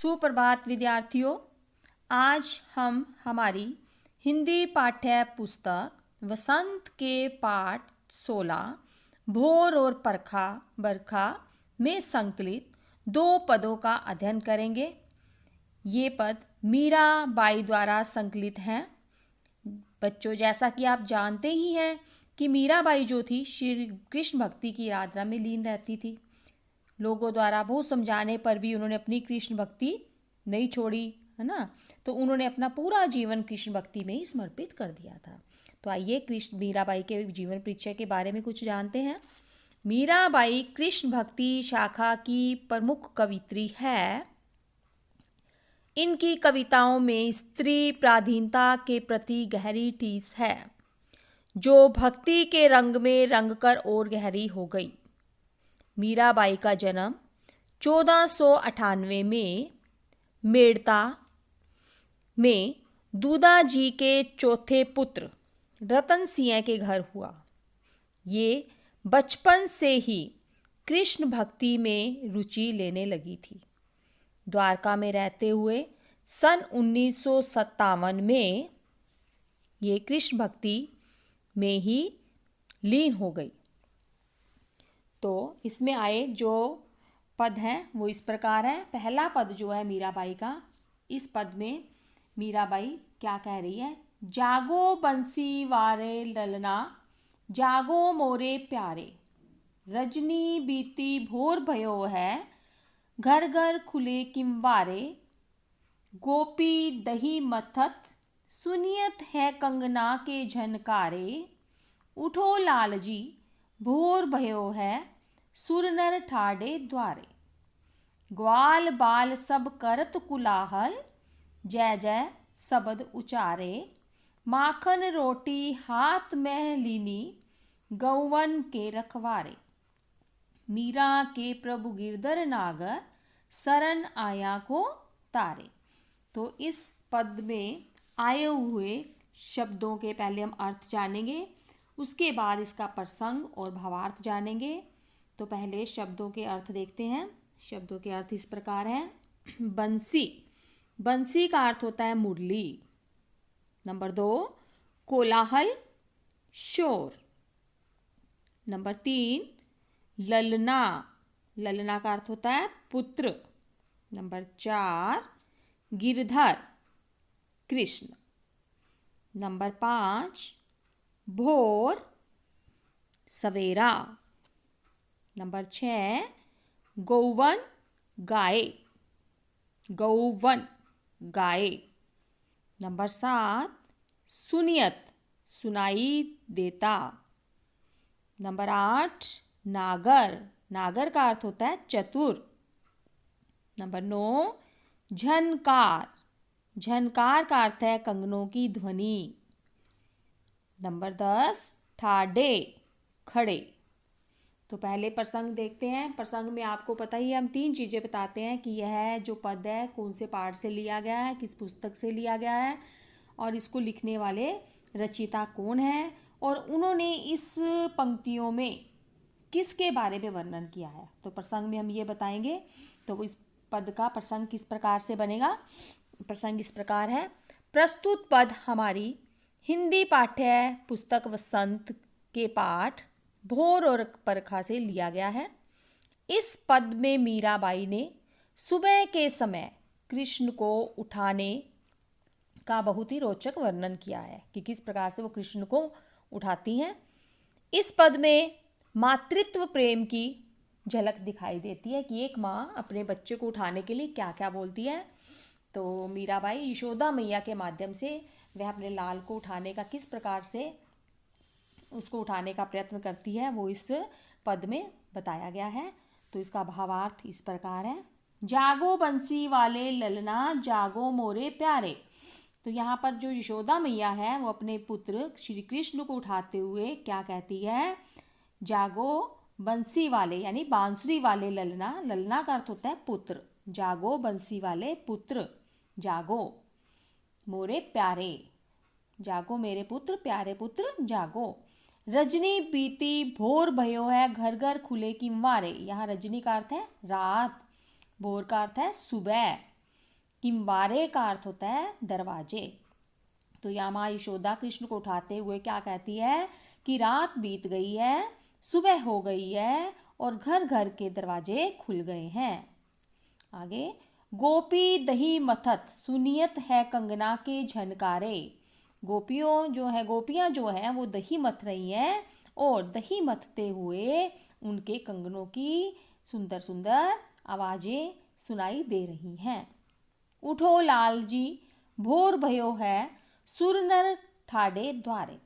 सुप्रभात विद्यार्थियों। आज हम हमारी हिंदी पाठ्य पुस्तक वसंत के पाठ 16 भोर और बरखा में संकलित 2 पदों का अध्ययन करेंगे। ये पद मीरा बाई द्वारा संकलित हैं। बच्चों, जैसा कि आप जानते ही हैं कि मीरा बाई जो थी श्री कृष्ण भक्ति की आराधना में लीन रहती थी। लोगों द्वारा बहुत समझाने पर भी उन्होंने अपनी कृष्ण भक्ति नहीं छोड़ी, है ना। तो उन्होंने अपना पूरा जीवन कृष्ण भक्ति में ही समर्पित कर दिया था। तो आइए कृष्ण मीराबाई के जीवन परिचय के बारे में कुछ जानते हैं। मीराबाई कृष्ण भक्ति शाखा की प्रमुख कवित्री है। इनकी कविताओं में स्त्री पराधीनता के प्रति गहरी टीस है, जो भक्ति के रंग में रंगकर और गहरी हो गई। मीराबाई का जन्म 1498 में मेड़ता में दूधा जी के चौथे पुत्र रतन सिंह के घर हुआ। ये बचपन से ही कृष्ण भक्ति में रुचि लेने लगी थी। द्वारका में रहते हुए सन 1957 में ये कृष्ण भक्ति में ही लीन हो गई। तो इसमें आए जो पद हैं वो इस प्रकार है। पहला पद जो है मीराबाई का, इस पद में मीराबाई क्या कह रही है? जागो बंसी वारे ललना, जागो मोरे प्यारे, रजनी बीती भोर भयो है, घर घर खुले किंवारे, गोपी दही मथत, सुनियत है कंगना के झनकारे, उठो लाल जी भोर भयो है, सुर नर ठाडे द्वारे, ग्वाल बाल सब करत कुलाहल, जय जय शब्द उचारे, माखन रोटी हाथ में लीनी, गौवन के रखवारे, मीरा के प्रभु गिरधर नागर, शरण आया को तारे। तो इस पद में आए हुए शब्दों के पहले हम अर्थ जानेंगे, उसके बाद इसका प्रसंग और भावार्थ जानेंगे। तो पहले शब्दों के अर्थ देखते हैं। शब्दों के अर्थ इस प्रकार हैं। बंसी, बंसी का अर्थ होता है मुरली। नंबर 2, कोलाहल, शोर। नंबर 3, ललना, ललना का अर्थ होता है पुत्र। नंबर 4, गिरधर, कृष्ण। नंबर 5, भोर, सवेरा। नंबर 6, गौवन, गाय, गौवन, गाय। नंबर 7, सुनियत, सुनाई देता। नंबर 8, नागर, नागर का अर्थ होता है चतुर। नंबर 9, झनकार, झनकार का अर्थ है कंगनों की ध्वनि। नंबर 10, ठाडे, खड़े। तो पहले प्रसंग देखते हैं। प्रसंग में आपको पता ही है, हम 3 चीज़ें बताते हैं कि यह जो पद है कौन से पाठ से लिया गया है, किस पुस्तक से लिया गया है, और इसको लिखने वाले रचयिता कौन है, और उन्होंने इस पंक्तियों में किसके बारे में वर्णन किया है। तो प्रसंग में हम ये बताएंगे। तो इस पद का प्रसंग किस प्रकार से बनेगा? प्रसंग इस प्रकार है। प्रस्तुत पद हमारी हिंदी पाठ्य पुस्तक वसंत के पाठ भोर और बरखा से लिया गया है। इस पद में मीराबाई ने सुबह के समय कृष्ण को उठाने का बहुत ही रोचक वर्णन किया है कि किस प्रकार से वो कृष्ण को उठाती हैं। इस पद में मातृत्व प्रेम की झलक दिखाई देती है कि एक माँ अपने बच्चे को उठाने के लिए क्या क्या बोलती है। तो मीराबाई यशोदा मैया के माध्यम से वह अपने लाल को उठाने का किस प्रकार से उसको उठाने का प्रयत्न करती है, वो इस पद में बताया गया है। तो इसका भावार्थ इस प्रकार है। जागो बंसी वाले ललना, जागो मोरे प्यारे। तो यहाँ पर जो यशोदा मैया है वो अपने पुत्र श्री कृष्ण को उठाते हुए क्या कहती है? जागो बंसी वाले यानी बांसुरी वाले ललना, ललना का अर्थ होता है पुत्र। जागो बंसी वाले पुत्र, जागो मोरे प्यारे, जागो मेरे पुत्र, प्यारे पुत्र जागो। रजनी बीती भोर भयो है, घर घर खुले किंवारे। यहाँ रजनी का अर्थ है रात, भोर का अर्थ है सुबह। किंवारे का अर्थ होता है दरवाजे। तो यहाँ माँ यशोदा कृष्ण को उठाते हुए क्या कहती है कि रात बीत गई है, सुबह हो गई है और घर घर के दरवाजे खुल गए हैं। आगे, गोपी दही मथत सुनियत है कंगना के झनकारे। गोपियां जो हैं वो दही मथ रही हैं और दही मथते हुए उनके कंगनों की सुंदर सुंदर आवाजें सुनाई दे रही हैं। उठो लाल जी भोर भयो है, सुर नर ठाडे द्वारे।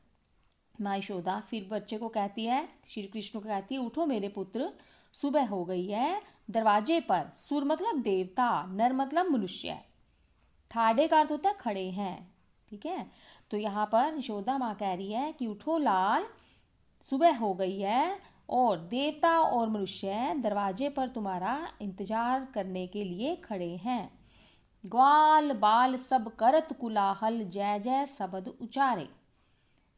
माँ यशोदा फिर बच्चे को कहती है, श्री कृष्ण को कहती है, उठो मेरे पुत्र, सुबह हो गई है, दरवाजे पर, सुर मतलब देवता, नर मतलब मनुष्य, ठाडे का अर्थ होता है खड़े हैं। ठीक है, तो यहाँ पर यशोदा माँ कह रही है कि उठो लाल, सुबह हो गई है और देवता और मनुष्य दरवाजे पर तुम्हारा इंतजार करने के लिए खड़े हैं। ग्वाल बाल सब करत कुलाहल, जय जय शब्द उचारे।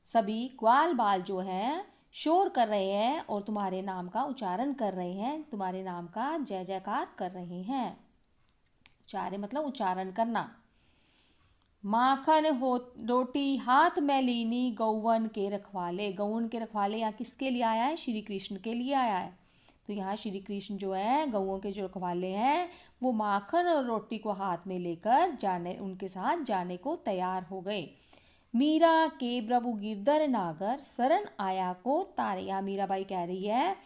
सभी ग्वाल बाल जो हैं शोर कर रहे हैं और तुम्हारे नाम का उच्चारण कर रहे हैं, तुम्हारे नाम का जय जयकार कर रहे हैं। उचारे मतलब उच्चारण करना। माखन हो रोटी हाथ में लीनी, गौवन के रखवाले। गौवन के रखवाले यहाँ किसके लिए आया है? श्री कृष्ण के लिए आया है। तो यहाँ श्री कृष्ण जो है गौओं के जो रखवाले हैं वो माखन और रोटी को हाथ में लेकर उनके साथ जाने को तैयार हो गए। मीरा के प्रभु गिरधर नागर, शरण आया को तारे। यहाँ मीराबाई कह रही है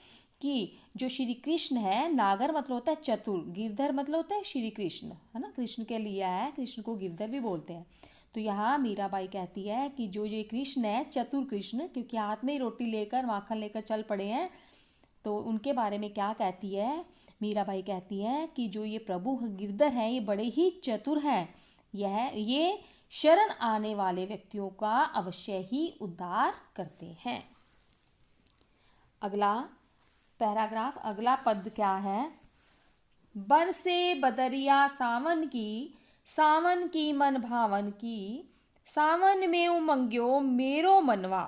कि जो श्री कृष्ण है, नागर मतलब होता है चतुर, गिरधर मतलब होता है श्री कृष्ण, है ना, कृष्ण के लिए आया है, कृष्ण को गिरधर भी बोलते हैं। तो यहाँ मीराबाई कहती है कि जो ये कृष्ण है चतुर कृष्ण, क्योंकि हाथ में ही रोटी लेकर माखन लेकर चल पड़े हैं, तो उनके बारे में क्या कहती है? मीराबाई कहती है कि जो ये प्रभु गिरधर हैं ये बड़े ही चतुर हैं, ये शरण आने वाले व्यक्तियों का अवश्य ही उद्धार करते हैं। अगला पैराग्राफ, अगला पद क्या है? बरसे बदरिया सावन की मन भावन की, सावन में उमंग्यो मेरो मनवा,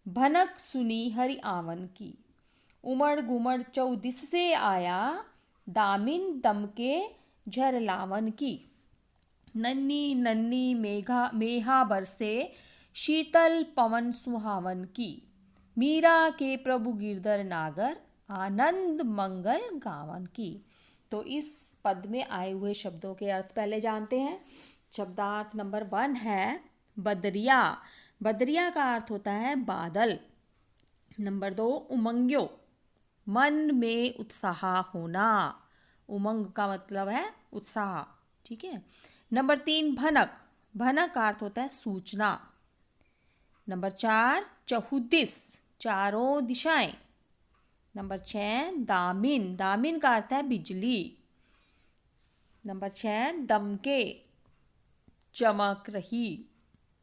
भनक सुनी हरि आवन की। उमड़ घुमड़ चौदिस से आया, दामिन दम के झर लावन की। नन्नी नन्नी मेहा बरसे, शीतल पवन सुहावन की। मीरा के प्रभु गिरधर नागर, आनंद मंगल गावन की। तो इस पद में आए हुए शब्दों के अर्थ पहले जानते हैं। शब्दार्थ नंबर 1 है बदरिया। बदरिया का अर्थ होता है बादल। नंबर 2 उमंग्यो, मन में उत्साह होना। उमंग का मतलब है उत्साह। ठीक है। नंबर 3 भनक, भनक का अर्थ होता है सूचना। नंबर 4 चहुदिस, चारों दिशाएं। नंबर 6 दामिन, दामिन का अर्थ है बिजली। नंबर 6 दमके, चमक रही।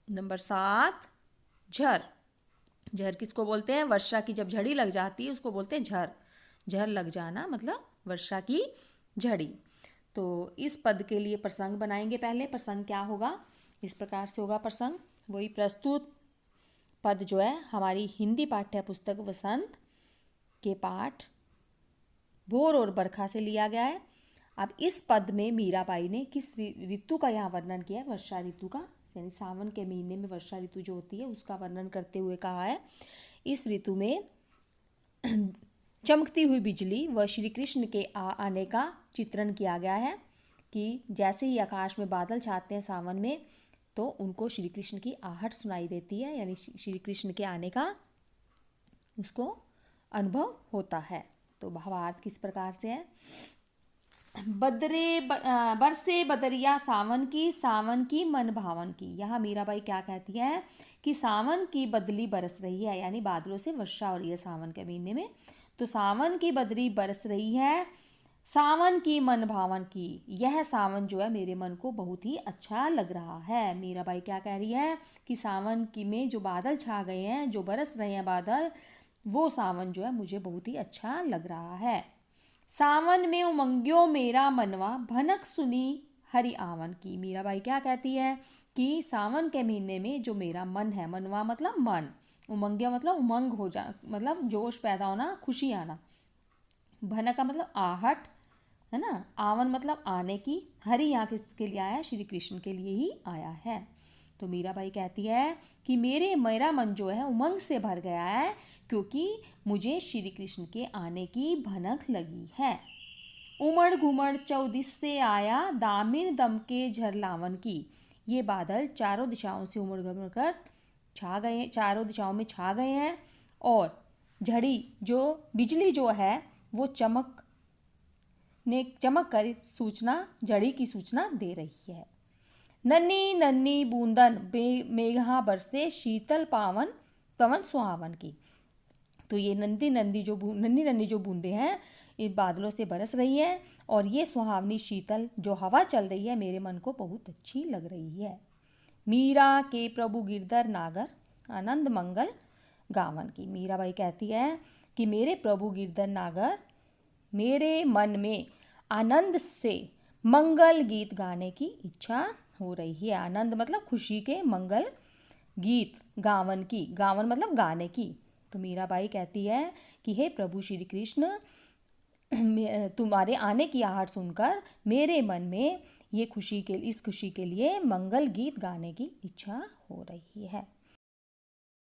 नंबर 7 झर, झर किसको बोलते हैं? वर्षा की जब झड़ी लग जाती है उसको बोलते हैं झर। झर लग जाना मतलब वर्षा की झड़ी। तो इस पद के लिए प्रसंग बनाएंगे। पहले प्रसंग क्या होगा? इस प्रकार से होगा प्रसंग, वही प्रस्तुत पद जो है हमारी हिंदी पाठ्य पुस्तक वसंत के पाठ भोर और बरखा से लिया गया है। अब इस पद में मीराबाई ने किस ऋतु का यहाँ वर्णन किया है? वर्षा ऋतु का, यानी सावन के महीने में वर्षा ऋतु जो होती है उसका वर्णन करते हुए कहा है इस ऋतु में चमकती हुई बिजली व श्री कृष्ण के आने का चित्रण किया गया है कि जैसे ही आकाश में बादल छाते हैं सावन में तो उनको श्री कृष्ण की आहट सुनाई देती है, यानी श्री कृष्ण के आने का उसको अनुभव होता है। तो भावार्थ किस प्रकार से है? बरसे बदरिया सावन की मन भावन की। यहाँ मीराबाई क्या कहती है कि सावन की बदली बरस रही है, यानी बादलों से वर्षा हो रही है सावन के महीने में। तो सावन की बदली बरस रही है, सावन की मन भावन की। यह सावन जो है मेरे मन को बहुत ही अच्छा लग रहा है। मीराबाई क्या कह रही है कि सावन की में जो बादल छा गए हैं, जो बरस रहे हैं बादल, वो सावन जो है मुझे बहुत ही अच्छा लग रहा है। सावन में उमंग्यो मेरा मनवा, भनक सुनी हरि आवन की। मीराबाई क्या कहती है कि सावन के महीने में जो मेरा मन है, मनवा मतलब मन, उमंग्या मतलब उमंग हो जा, मतलब जोश पैदा होना, खुशी आना। भनक का मतलब आहट, है ना। आवन मतलब आने की, हरि यहाँ किसके लिए आया, श्री कृष्ण के लिए ही आया है। तो मीराबाई कहती है कि मेरा मन जो है उमंग से भर गया है, क्योंकि मुझे श्री कृष्ण के आने की भनक लगी है। उमड़ घुमड़ चौदिस से आया, दामिन दम के झरलावन की। ये बादल चारों दिशाओं से उमड़ घुमड़ कर छा गए, चारों दिशाओं में छा गए हैं, और झड़ी जो बिजली जो है वो चमक कर झड़ी की सूचना दे रही है। नन्ही नन्ही बूंदन मेघा बरसे, शीतल पवन सुहावन की। तो ये नन्ही नन्ही जो बूंदे हैं इन बादलों से बरस रही है, और ये सुहावनी शीतल जो हवा चल रही है मेरे मन को बहुत अच्छी लग रही है। मीरा के प्रभु गिरधर नागर, आनंद मंगल गावन की। मीराबाई कहती है कि मेरे प्रभु गिरधर नागर मेरे मन में आनंद से मंगल गीत गाने की इच्छा हो रही है। आनंद मतलब खुशी के, मंगल गीत गावन की, गावन मतलब गाने की। तो मीराबाई कहती है कि हे प्रभु श्री कृष्ण, तुम्हारे आने की आहट सुनकर मेरे मन में इस खुशी के लिए मंगल गीत गाने की इच्छा हो रही है।